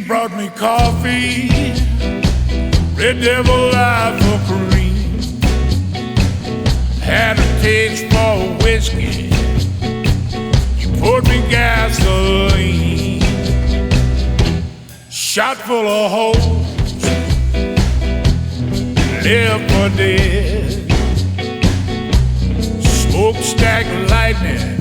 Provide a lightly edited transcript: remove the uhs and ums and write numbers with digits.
brought me coffee, Red Devil Live for cream. Had a taste for whiskey, you poured me gasoline. Shot full of holes, left for dead. Smokestack lightning